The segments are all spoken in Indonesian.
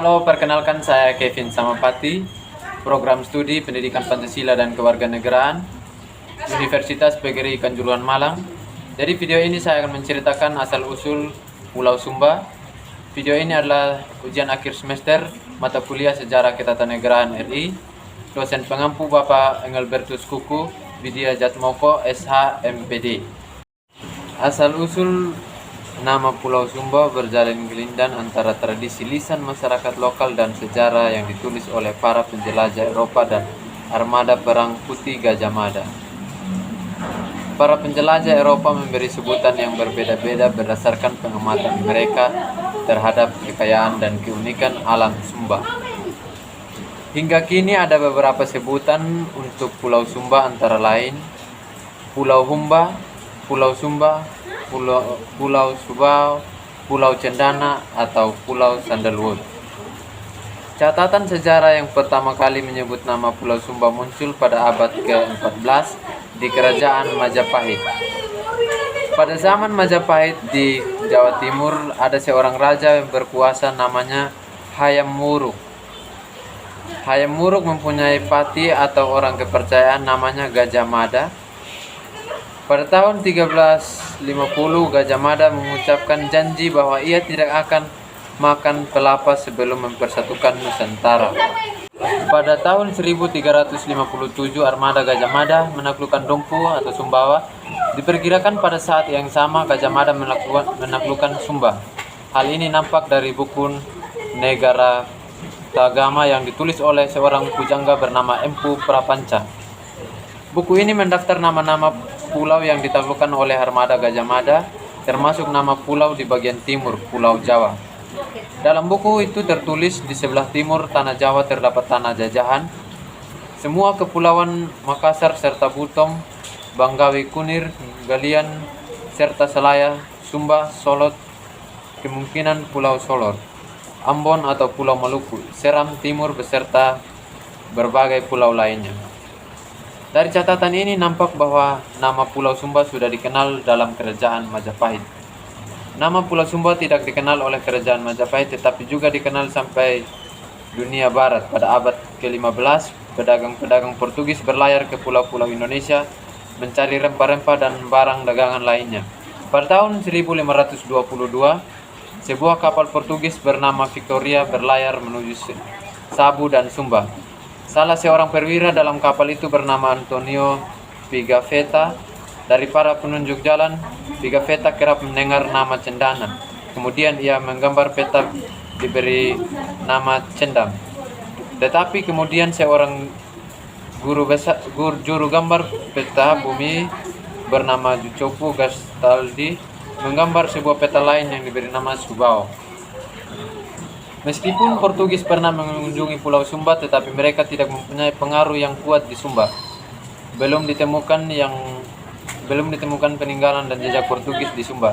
Halo, perkenalkan saya Kevin Samapati, program studi Pendidikan Pancasila dan Kewarganegaraan, Universitas PGRI Kanjuruhan Malang. Jadi video ini saya akan menceritakan asal-usul Pulau Sumba. Video ini adalah ujian akhir semester mata kuliah Sejarah Ketatanegaraan RI. Dosen pengampu Bapak Engelbertus Kuku, Widya Jatmoko, SH, MPD. Asal-usul nama Pulau Sumba berjalin gelindan antara tradisi lisan masyarakat lokal dan sejarah yang ditulis oleh para penjelajah Eropa dan armada perang putih Gajah Mada. Para penjelajah Eropa memberi sebutan yang berbeda-beda berdasarkan pengamatan mereka terhadap kekayaan dan keunikan alam Sumba. Hingga kini ada beberapa sebutan untuk Pulau Sumba, antara lain Pulau Humba, Pulau Sumba, Pulau Subao, Pulau Cendana, atau Pulau Sandalwood. Catatan sejarah yang pertama kali menyebut nama Pulau Sumba muncul pada abad ke-14 di Kerajaan Majapahit. Pada zaman Majapahit di Jawa Timur ada seorang raja yang berkuasa namanya Hayam Wuruk. Hayam Wuruk mempunyai pati atau orang kepercayaan namanya Gajah Mada. Pada tahun 1350, Gajah Mada mengucapkan janji bahwa ia tidak akan makan kelapa sebelum mempersatukan Nusantara. Pada tahun 1357, armada Gajah Mada menaklukkan Dompu atau Sumbawa. Diperkirakan pada saat yang sama Gajah Mada menaklukkan Sumba. Hal ini nampak dari buku Negara Tagama yang ditulis oleh seorang pujangga bernama Empu Prapanca. Buku ini mendaftar nama-nama pulau yang ditaklukkan oleh armada Gajah Mada, termasuk nama pulau di bagian timur, Pulau Jawa. Dalam buku itu tertulis di sebelah timur tanah Jawa terdapat tanah jajahan. Semua kepulauan Makassar serta Buton, Banggawi Kunir, Galian, serta Selaya, Sumba, Solot, kemungkinan Pulau Solor, Ambon atau Pulau Maluku, Seram Timur beserta berbagai pulau lainnya. Dari catatan ini nampak bahwa nama Pulau Sumba sudah dikenal dalam Kerajaan Majapahit. Nama Pulau Sumba tidak dikenal oleh Kerajaan Majapahit tetapi juga dikenal sampai dunia barat. Pada abad ke-15, pedagang-pedagang Portugis berlayar ke pulau-pulau Indonesia mencari rempah-rempah dan barang dagangan lainnya. Pada tahun 1522, sebuah kapal Portugis bernama Victoria berlayar menuju Sabu dan Sumba. Salah seorang perwira dalam kapal itu bernama Antonio Pigafetta. Dari para penunjuk jalan, Pigafetta kerap mendengar nama Cendana. Kemudian ia menggambar peta diberi nama Cendam. Tetapi kemudian seorang juru gambar peta bumi bernama Giuseppe Gastaldi menggambar sebuah peta lain yang diberi nama Subao. Meskipun Portugis pernah mengunjungi Pulau Sumba, tetapi mereka tidak mempunyai pengaruh yang kuat di Sumba. Belum ditemukan peninggalan dan jejak Portugis di Sumba.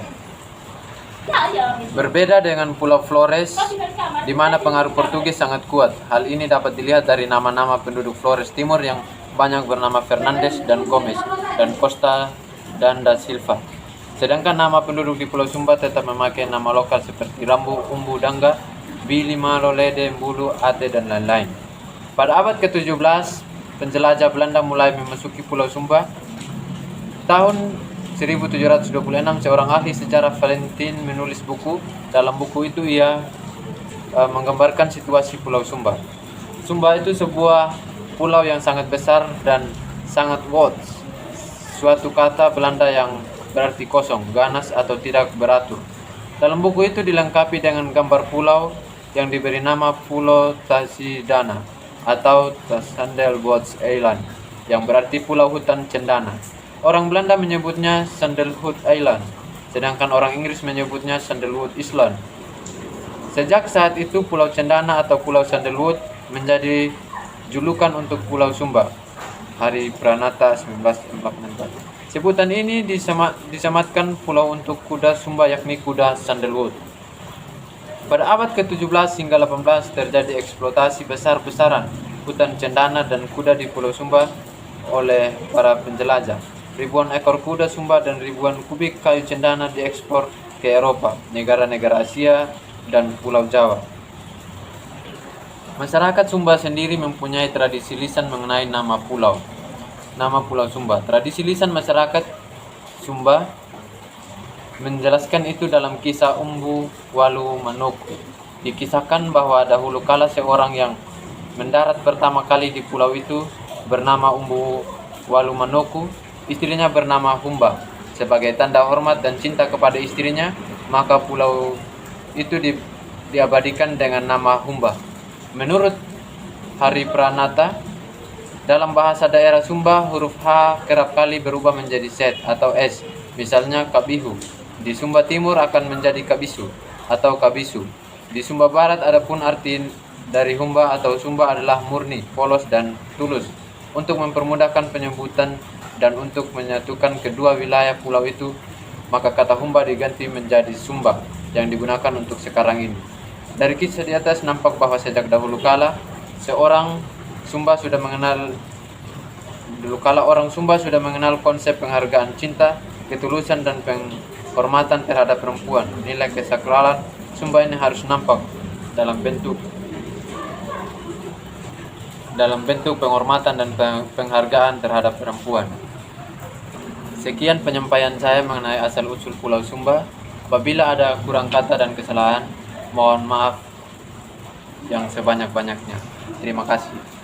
Berbeda dengan Pulau Flores, di mana pengaruh Portugis sangat kuat. Hal ini dapat dilihat dari nama-nama penduduk Flores Timur yang banyak bernama Fernandes dan Gomes dan Costa dan da Silva. Sedangkan nama penduduk di Pulau Sumba tetap memakai nama lokal seperti Rambu, Umbu, Dangga, Bili, Malo, Lede, Bulu, Ate, dan lain-lain. Pada abad ke-17, penjelajah Belanda mulai memasuki Pulau Sumba. Tahun 1726, seorang ahli sejarah Valentin menulis buku. Dalam buku itu ia menggambarkan situasi Pulau Sumba. Sumba itu sebuah pulau yang sangat besar dan sangat luas. Suatu kata Belanda yang berarti kosong, ganas, atau tidak beratur. Dalam buku itu dilengkapi dengan gambar pulau yang diberi nama Pulau Tasidana atau Sandalwood Island, yang berarti Pulau Hutan Cendana. Orang Belanda menyebutnya Sandalwood Island, sedangkan orang Inggris menyebutnya Sandalwood Island. Sejak saat itu Pulau Cendana atau Pulau Sandalwood menjadi julukan untuk Pulau Sumba. Hari Pranata 1944. Sebutan ini disematkan pulau untuk kuda Sumba, yakni kuda Sandalwood. Pada abad ke-17 hingga 18 terjadi eksploitasi besar-besaran hutan cendana dan kuda di Pulau Sumba oleh para penjelajah. Ribuan ekor kuda Sumba dan ribuan kubik kayu cendana diekspor ke Eropa, negara-negara Asia, dan Pulau Jawa. Masyarakat Sumba sendiri mempunyai tradisi lisan mengenai nama pulau. Nama Pulau Sumba. Tradisi lisan masyarakat Sumba menjelaskan itu dalam kisah Umbu Walu Manoku. Dikisahkan bahwa dahulu kala seorang yang mendarat pertama kali di pulau itu bernama Umbu Walu Manoku, istrinya bernama Humba. Sebagai tanda hormat dan cinta kepada istrinya, maka pulau itu diabadikan dengan nama Humba. Menurut Hari Pranata, dalam bahasa daerah Sumba, huruf H kerap kali berubah menjadi Z atau S. Misalnya Kabihu. Di Sumba Timur akan menjadi Kabisu atau Kabisu. Di Sumba Barat adapun arti dari Humba atau Sumba adalah murni, polos, dan tulus. Untuk mempermudahkan penyebutan dan untuk menyatukan kedua wilayah pulau itu, maka kata Humba diganti menjadi Sumba yang digunakan untuk sekarang ini. Dari kisah di atas nampak bahwa sejak dahulu kala orang Sumba sudah mengenal konsep penghargaan cinta, ketulusan, dan penghormatan terhadap perempuan. Nilai kesakralan Sumba ini harus nampak dalam bentuk penghormatan dan penghargaan terhadap perempuan. Sekian penyampaian saya mengenai asal-usul Pulau Sumba. Apabila ada kurang kata dan kesalahan, mohon maaf yang sebanyak-banyaknya. Terima kasih.